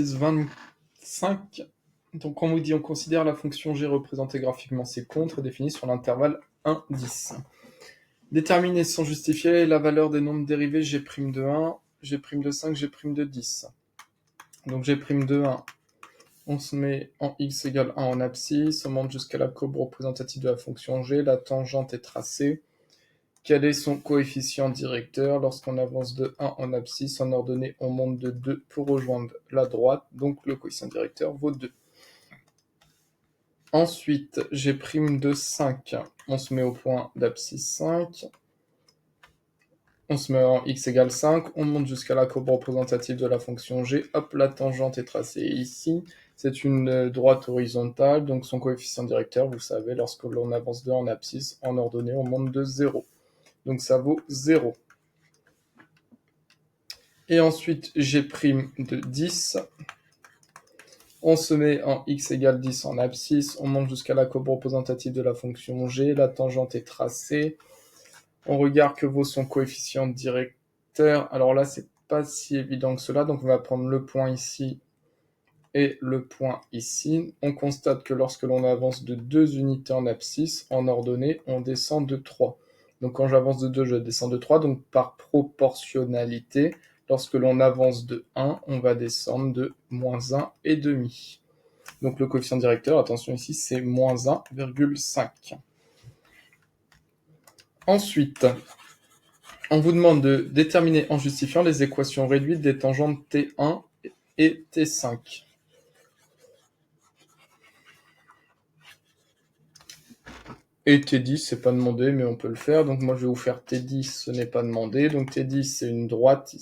25. Donc on vous dit, on considère la fonction g représentée graphiquement ses contres et définie sur l'intervalle 1, 10. Déterminer sans justifier la valeur des nombres dérivés g' de 1, g' de 5, g' de 10. Donc g' de 1, on se met en x égale 1 en abscisse, on monte jusqu'à la courbe représentative de la fonction g, la tangente est tracée. Quel est son coefficient directeur? Lorsqu'on avance de 1 en abscisse, en ordonnée, on monte de 2 pour rejoindre la droite, donc le coefficient directeur vaut 2. Ensuite, g' de 5, on se met au point d'abscisse 5, on se met en x égale 5, on monte jusqu'à la courbe représentative de la fonction g, hop, la tangente est tracée ici, c'est une droite horizontale, donc son coefficient directeur, vous savez, lorsque l'on avance de 1 en abscisse, en ordonnée, on monte de 0. Donc ça vaut 0. Et ensuite, g' de 10, on se met en x égale 10 en abscisse, on monte jusqu'à la courbe représentative de la fonction g, la tangente est tracée, on regarde que vaut son coefficient directeur, alors là c'est pas si évident que cela, donc on va prendre le point ici et le point ici. On constate que lorsque l'on avance de 2 unités en abscisse, en ordonnée, on descend de 3. Donc quand j'avance de 2, je descends de 3, donc par proportionnalité, lorsque l'on avance de 1, on va descendre de moins 1,5. Donc le coefficient directeur, attention ici, c'est moins 1,5. Ensuite, on vous demande de déterminer en justifiant les équations réduites des tangentes T1 et T5. Et T10, c'est pas demandé, mais on peut le faire. Donc moi, je vais vous faire T10, ce n'est pas demandé. Donc T10, c'est une droite.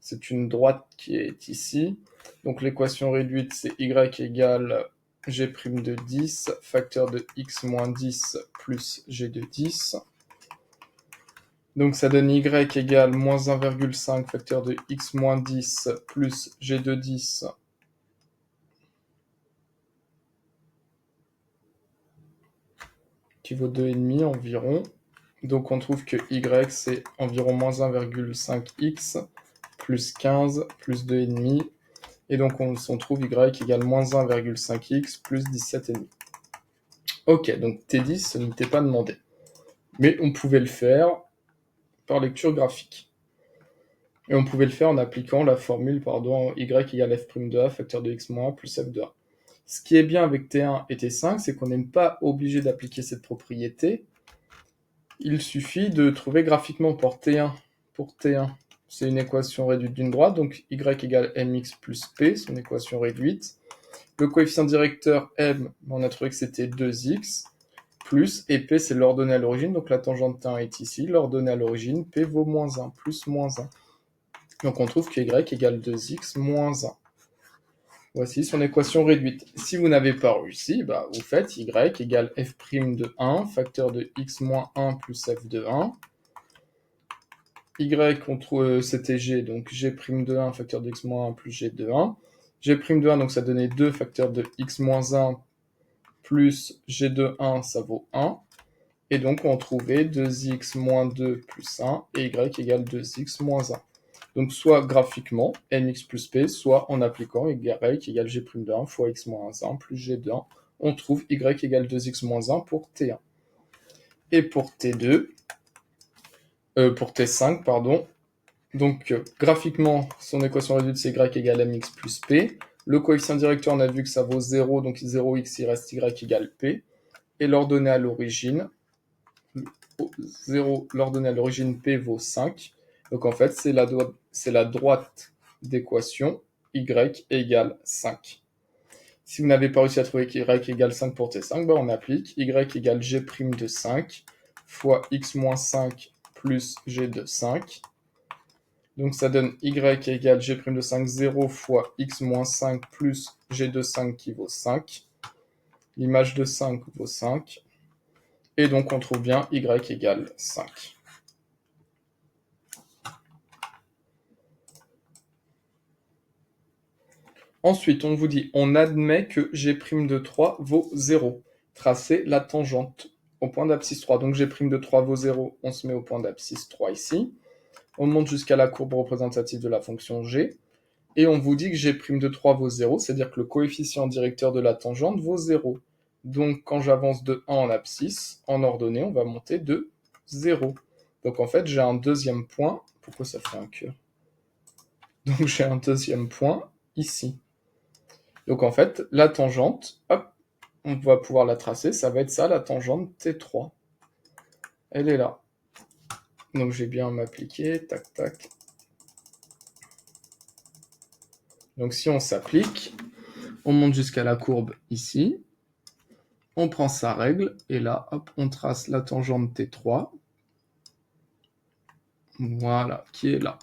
C'est une droite qui est ici. Donc l'équation réduite, c'est y égale g' de 10, facteur de x moins 10 plus g de 10. Donc ça donne y égale moins 1,5, facteur de x moins 10 plus g de 10 qui vaut 2,5 environ. Donc on trouve que y c'est environ moins 1,5x plus 15 plus 2,5. Et donc on trouve y égale moins 1,5x plus 17,5. Ok, donc T10, ce n'était pas demandé. Mais on pouvait le faire par lecture graphique. Et on pouvait le faire en appliquant la formule, y égale f' de a, facteur de x moins 1 plus f de a. Ce qui est bien avec T1 et T5, c'est qu'on n'est pas obligé d'appliquer cette propriété. Il suffit de trouver graphiquement pour T1, c'est une équation réduite d'une droite, donc y égale mx plus p, son équation réduite. Le coefficient directeur m, on a trouvé que c'était 2x, plus, et p c'est l'ordonnée à l'origine, donc la tangente T1 est ici, l'ordonnée à l'origine, p vaut moins 1, plus moins 1. Donc on trouve que y égale 2x moins 1. Voici son équation réduite. Si vous n'avez pas réussi, vous faites y égale f' de 1, facteur de x moins 1 plus f de 1. Y, on trouve, c'était g, donc g' de 1, facteur de x moins 1 plus g de 1. G' de 1, donc ça donnait 2, facteur de x moins 1 plus g de 1, ça vaut 1. Et donc on trouvait 2x moins 2 plus 1, et y égale 2x moins 1. Donc soit graphiquement, mx plus p, soit en appliquant y égale g' de 1 fois x moins 1 plus g de 1, on trouve y égale 2x moins 1 pour T1. Et pour T2, pour T5, pardon, donc graphiquement, son équation réduite, c'est y égale mx plus p. Le coefficient directeur, on a vu que ça vaut 0, donc 0x, il reste y égale p. Et l'ordonnée à l'origine, 0, l'ordonnée à l'origine p vaut 5. Donc en fait, c'est la droite d'équation y égale 5. Si vous n'avez pas réussi à trouver y égale 5 pour T5, on applique y égale g' de 5 fois x moins 5 plus g de 5. Donc ça donne y égale g' de 5, 0 fois x moins 5 plus g de 5 qui vaut 5. L'image de 5 vaut 5. Et donc on trouve bien y égale 5. Ensuite, on vous dit, on admet que g' de 3 vaut 0. Tracez la tangente au point d'abscisse 3. Donc g' de 3 vaut 0, on se met au point d'abscisse 3 ici. On monte jusqu'à la courbe représentative de la fonction g. Et on vous dit que g' de 3 vaut 0, c'est-à-dire que le coefficient directeur de la tangente vaut 0. Donc quand j'avance de 1 en abscisse, en ordonnée, on va monter de 0. Donc en fait, j'ai un deuxième point. Pourquoi ça fait un cœur? Donc j'ai un deuxième point ici. Donc en fait, la tangente, hop, on va pouvoir la tracer. Ça va être ça, la tangente T3. Elle est là. Donc j'ai bien m'appliquer, tac, tac. Donc si on s'applique, on monte jusqu'à la courbe ici. On prend sa règle, et là, hop, on trace la tangente T3. Voilà, qui est là.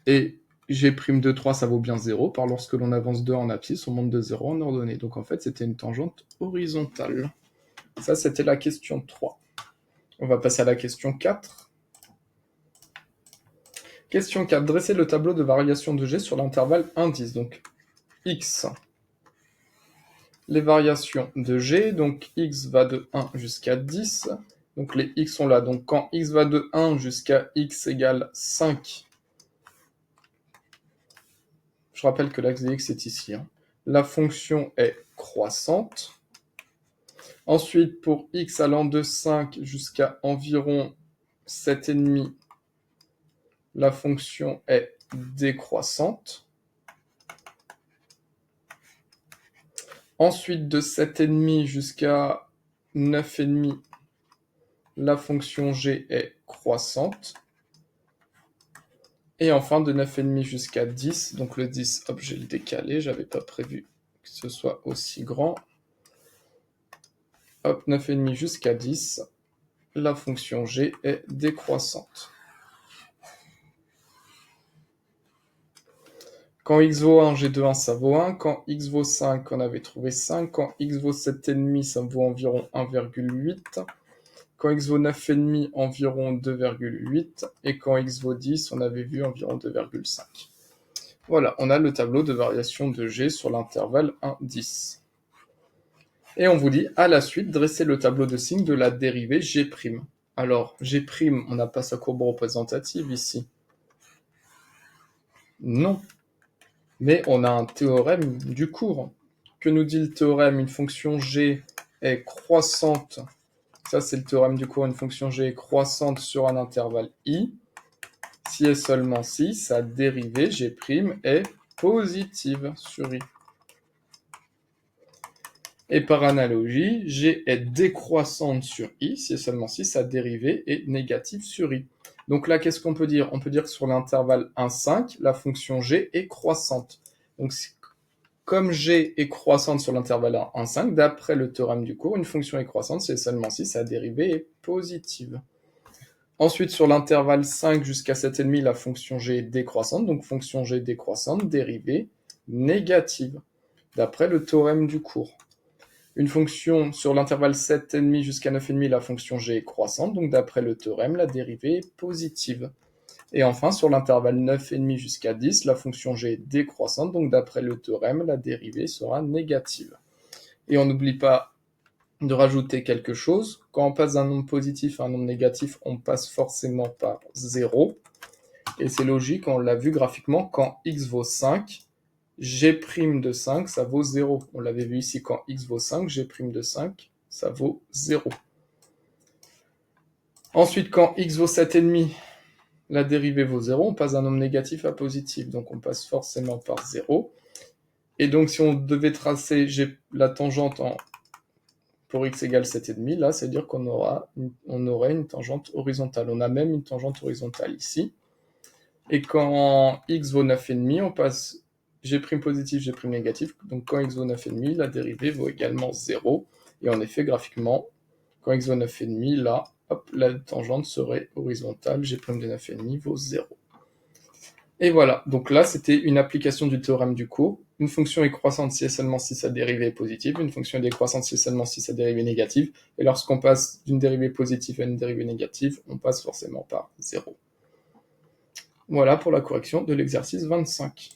Et g' de 3, ça vaut bien 0, par lorsque l'on avance 2 en abscisse, on monte de 0 en ordonnée. Donc en fait, c'était une tangente horizontale. Ça, c'était la question 3. On va passer à la question 4. Question 4. Dressez le tableau de variation de g sur l'intervalle 1,10. Donc, x. Les variations de g, donc x va de 1 jusqu'à 10. Donc les x sont là. Donc quand x va de 1 jusqu'à x égale 5, je rappelle que l'axe de x est ici, hein. La fonction est croissante. Ensuite, pour x allant de 5 jusqu'à environ 7,5, la fonction est décroissante. Ensuite, de 7,5 jusqu'à 9,5, la fonction g est croissante. Et enfin, de 9,5 jusqu'à 10, donc le 10, hop, j'ai le décalé, j'avais pas prévu que ce soit aussi grand. Hop, 9,5 jusqu'à 10, la fonction g est décroissante. Quand x vaut 1, g de 1, ça vaut 1. Quand x vaut 5, on avait trouvé 5. Quand x vaut 7,5, ça vaut environ 1,8. Quand x vaut 9,5, environ 2,8. Et quand x vaut 10, on avait vu environ 2,5. Voilà, on a le tableau de variation de g sur l'intervalle 1,10. Et on vous dit, à la suite, dressez le tableau de signes de la dérivée g'. Alors, g', on n'a pas sa courbe représentative ici. Non. Mais on a un théorème du cours. Que nous dit le théorème? Une fonction g est croissante. Ça, c'est le théorème du cours. Une fonction g est croissante sur un intervalle i. Si et seulement si sa dérivée g' est positive sur i. Et par analogie, g est décroissante sur i, si et seulement si sa dérivée est négative sur i. Donc là, qu'est-ce qu'on peut dire? On peut dire que sur l'intervalle 1,5, la fonction g est croissante. Donc comme g est croissante sur l'intervalle 1,5, d'après le théorème du cours, une fonction est croissante si et seulement si sa dérivée est positive. Ensuite, sur l'intervalle 5 jusqu'à 7,5, la fonction g est décroissante, donc fonction g décroissante, dérivée négative, d'après le théorème du cours. Une fonction sur l'intervalle 7,5 jusqu'à 9,5, la fonction g est croissante, donc d'après le théorème, la dérivée est positive. Et enfin, sur l'intervalle 9,5 jusqu'à 10, la fonction g est décroissante, donc d'après le théorème, la dérivée sera négative. Et on n'oublie pas de rajouter quelque chose. Quand on passe d'un nombre positif à un nombre négatif, on passe forcément par 0. Et c'est logique, on l'a vu graphiquement, quand x vaut 5, g' de 5, ça vaut 0. On l'avait vu ici, quand x vaut 5, g' de 5, ça vaut 0. Ensuite, quand x vaut 7,5, la dérivée vaut 0, on passe d'un nombre négatif à positif, donc on passe forcément par 0. Et donc, si on devait tracer la tangente pour x égale 7,5, là, c'est-à-dire qu'on aurait une tangente horizontale. On a même une tangente horizontale ici. Et quand x vaut 9,5, on passe g' positif, g' négatif. Donc quand x vaut 9,5, la dérivée vaut également 0. Et en effet, graphiquement, quand x vaut 9,5, là, hop, la tangente serait horizontale, g' de 9,5 vaut 0. Et voilà, donc là, c'était une application du théorème du cours. Une fonction est croissante si et seulement si sa dérivée est positive. Une fonction est décroissante si et seulement si sa dérivée est négative. Et lorsqu'on passe d'une dérivée positive à une dérivée négative, on passe forcément par 0. Voilà pour la correction de l'exercice 25.